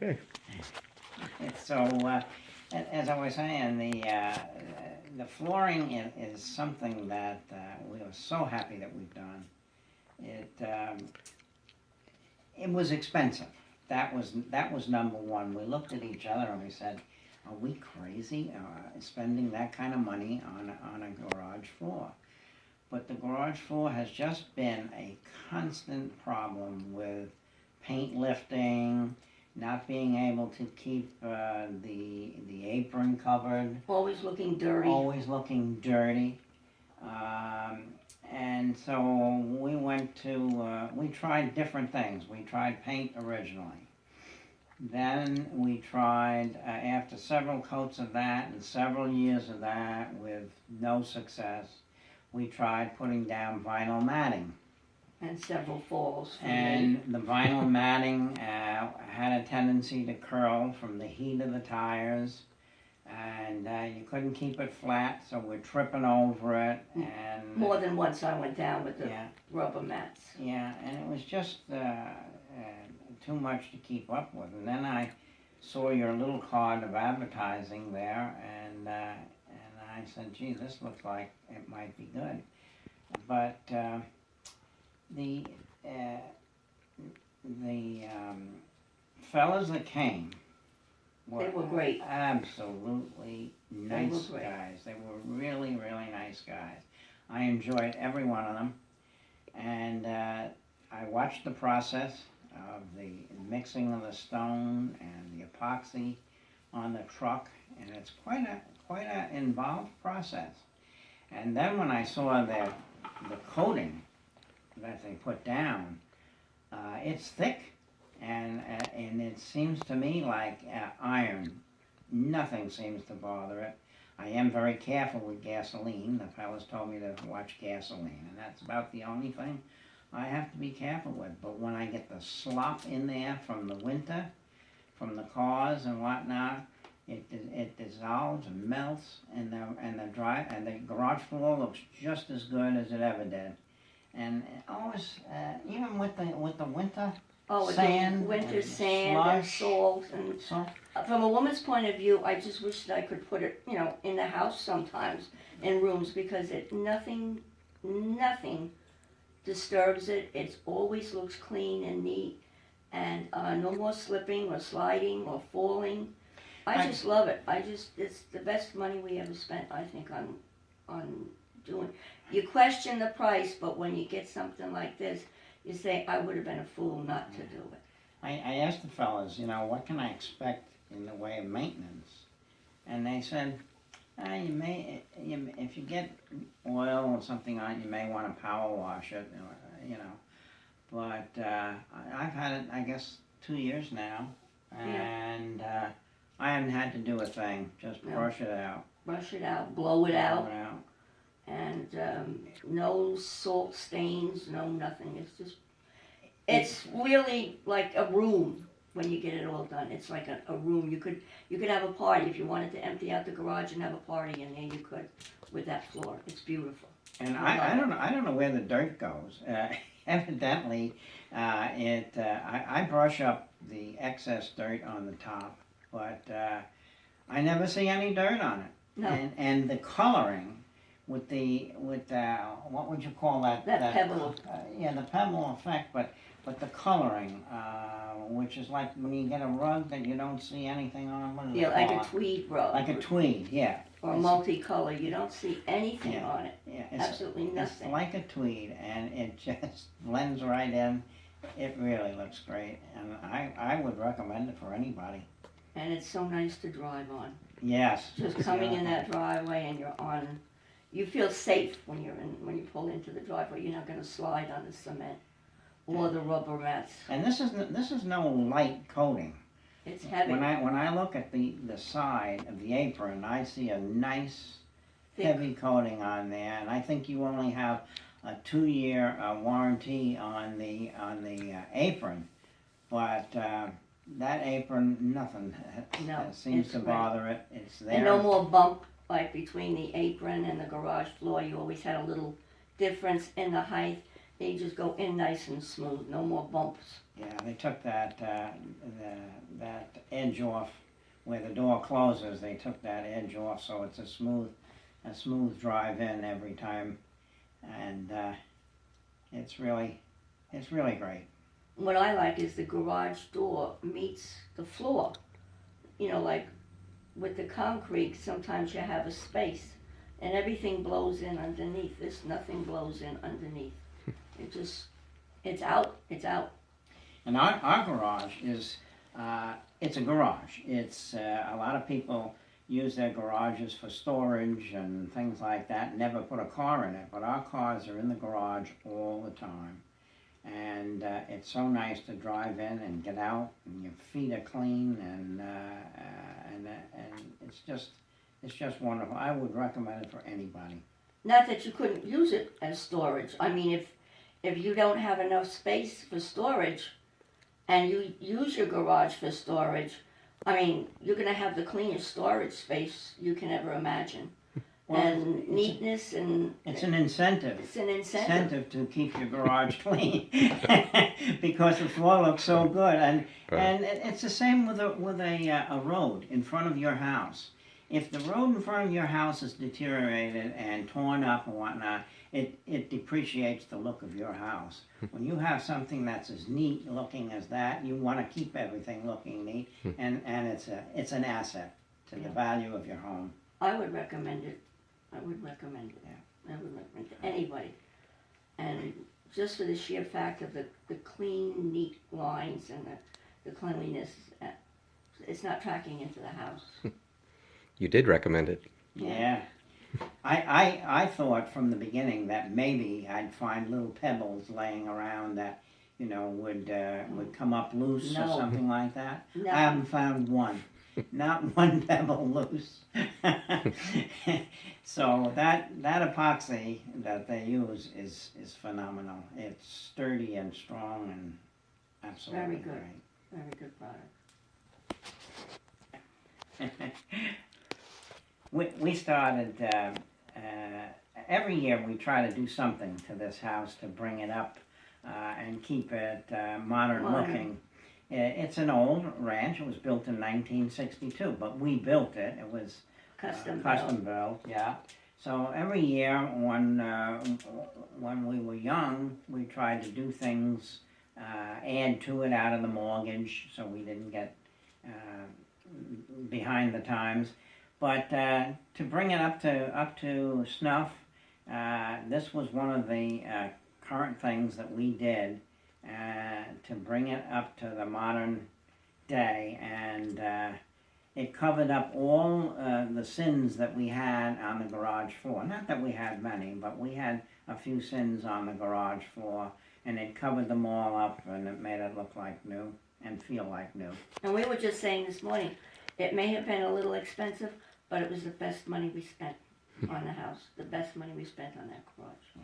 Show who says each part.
Speaker 1: Okay.
Speaker 2: So, as I was saying, the flooring is something that we are so happy that we've done. It was expensive. That was number one. We looked at each other and we said, "Are we crazy spending that kind of money on a garage floor?" But the garage floor has just been a constant problem with paint lifting, not being able to keep the apron covered,
Speaker 3: Always looking dirty.
Speaker 2: always looking dirty. And so we tried different things. We tried paint originally. Then we tried, after several coats of that and several years of that with no success, we tried putting down vinyl matting.
Speaker 3: And several falls.
Speaker 2: And the vinyl matting had a tendency to curl from the heat of the tires, and you couldn't keep it flat, so we're tripping over it. And
Speaker 3: more than once I went down with the
Speaker 2: yeah,
Speaker 3: rubber mats.
Speaker 2: yeah, and it was just too much to keep up with. And then I saw your little card of advertising there, and I said, "Gee, this looks like it might be good." But the fellas that came
Speaker 3: They were great.
Speaker 2: absolutely nice
Speaker 3: great.
Speaker 2: guys. They were really, really nice guys. I enjoyed every one of them, and I watched the process of the mixing of the stone and the epoxy on the truck, and it's quite a involved process. And then when I saw the coating that they put down, it's thick, and it seems to me like iron. Nothing seems to bother it. I am very careful with gasoline. The fellas told me to watch gasoline, and that's about the only thing I have to be careful with. But when I get the slop in there from the winter, from the cars and whatnot, it dissolves and melts, and the garage floor looks just as good as it ever did. And always, even with the winter
Speaker 3: Oh,
Speaker 2: sand,
Speaker 3: the winter
Speaker 2: and
Speaker 3: sand and
Speaker 2: slush,
Speaker 3: salt. And
Speaker 2: salt,
Speaker 3: from a woman's point of view, I just wish that I could put it, in the house sometimes, in rooms, because nothing disturbs it. It always looks clean and neat, and no more slipping or sliding or falling. I just love it. It's the best money we ever spent, I think, on doing. You question the price, but when you get something like this, you say, I would have been a fool not to do it.
Speaker 2: I asked the fellas, what can I expect in the way of maintenance? And they said, if you get oil or something on it, you may want to power wash it, But I've had it, I guess, 2 years now, and I haven't had to do a thing. Just brush it out.
Speaker 3: Brush it out, blow it out. And no salt stains, no nothing. It's really like a room when you get it all done. It's like a room. You could have a party if you wanted to empty out the garage and have a party in there. You could with that floor. It's beautiful.
Speaker 2: And I don't know where the dirt goes. Evidently, I brush up the excess dirt on the top, but I never see any dirt on it.
Speaker 3: No.
Speaker 2: And the coloring with what would you call that?
Speaker 3: That pebble.
Speaker 2: The pebble effect, but the coloring, which is like when you get a rug that you don't see anything on. What is it
Speaker 3: like
Speaker 2: called?
Speaker 3: a tweed rug.
Speaker 2: Like a tweed, yeah.
Speaker 3: Or multicolor. You don't see anything on it.
Speaker 2: Yeah,
Speaker 3: Absolutely nothing.
Speaker 2: It's like a tweed, and it just blends right in. It really looks great, and I would recommend it for anybody.
Speaker 3: And it's so nice to drive on.
Speaker 2: Yes.
Speaker 3: Just coming in that driveway, and you're on. You feel safe when you pull into the driveway. You're not going to slide on the cement or the rubber mats.
Speaker 2: And this is no light coating.
Speaker 3: It's heavy.
Speaker 2: When I look at the side of the apron, I see a nice heavy coating on there, and I think you only have a 2-year warranty on the apron, but that apron, nothing seems to bother it. It's there.
Speaker 3: And no more bump like between the apron and the garage floor. You always had a little difference in the height. They just go in nice and smooth. No more bumps.
Speaker 2: Yeah, they took that edge off where the door closes. They took that edge off, so it's a smooth drive in every time, and it's really great.
Speaker 3: What I like is the garage door meets the floor. You know, like with the concrete, sometimes you have a space and everything blows in underneath. This, nothing blows in underneath. It's out.
Speaker 2: And our garage is, it's a garage. It's, a lot of people use their garages for storage and things like that, never put a car in it, but our cars are in the garage all the time. And it's so nice to drive in and get out, and your feet are clean, and it's just wonderful. I would recommend it for anybody.
Speaker 3: Not that you couldn't use it as storage. I mean, if you don't have enough space for storage, and you use your garage for storage, I mean, you're going to have the cleanest storage space you can ever imagine.
Speaker 2: Well,
Speaker 3: and neatness and...
Speaker 2: It's an incentive.
Speaker 3: It's an incentive.
Speaker 2: To keep your garage clean because the floor looks so good. And it's the same with a road in front of your house. If the road in front of your house is deteriorated and torn up and whatnot, it depreciates the look of your house. When you have something that's as neat looking as that, you want to keep everything looking neat, and it's an asset to the value of your home.
Speaker 3: I would recommend it. I would recommend it.
Speaker 2: Yeah.
Speaker 3: I would recommend it to anybody. And just for the sheer fact of the clean, neat lines and the cleanliness, it's not tracking into the house.
Speaker 1: You did recommend it.
Speaker 2: Yeah. I thought from the beginning that maybe I'd find little pebbles laying around that, would come up loose or something like that.
Speaker 3: No.
Speaker 2: I haven't found one. Not one pebble loose. So that epoxy that they use is phenomenal. It's sturdy and strong and absolutely
Speaker 3: Very good.
Speaker 2: great.
Speaker 3: Very good product.
Speaker 2: We started, every year we try to do something to this house to bring it up and keep it modern looking. It's an old ranch. It was built in 1962, but we built it. It was
Speaker 3: Custom
Speaker 2: built, yeah. So every year when we were young, we tried to do things, add to it out of the mortgage so we didn't get behind the times. But to bring it up to snuff, this was one of the current things that we did to bring it up to the modern day, and it covered up all the sins that we had on the garage floor. Not that we had many, but we had a few sins on the garage floor, and it covered them all up, and it made it look like new and feel like new.
Speaker 3: And we were just saying this morning, it may have been a little expensive, but it was the best money we spent on the house. The best money we spent on that garage.
Speaker 2: Yeah.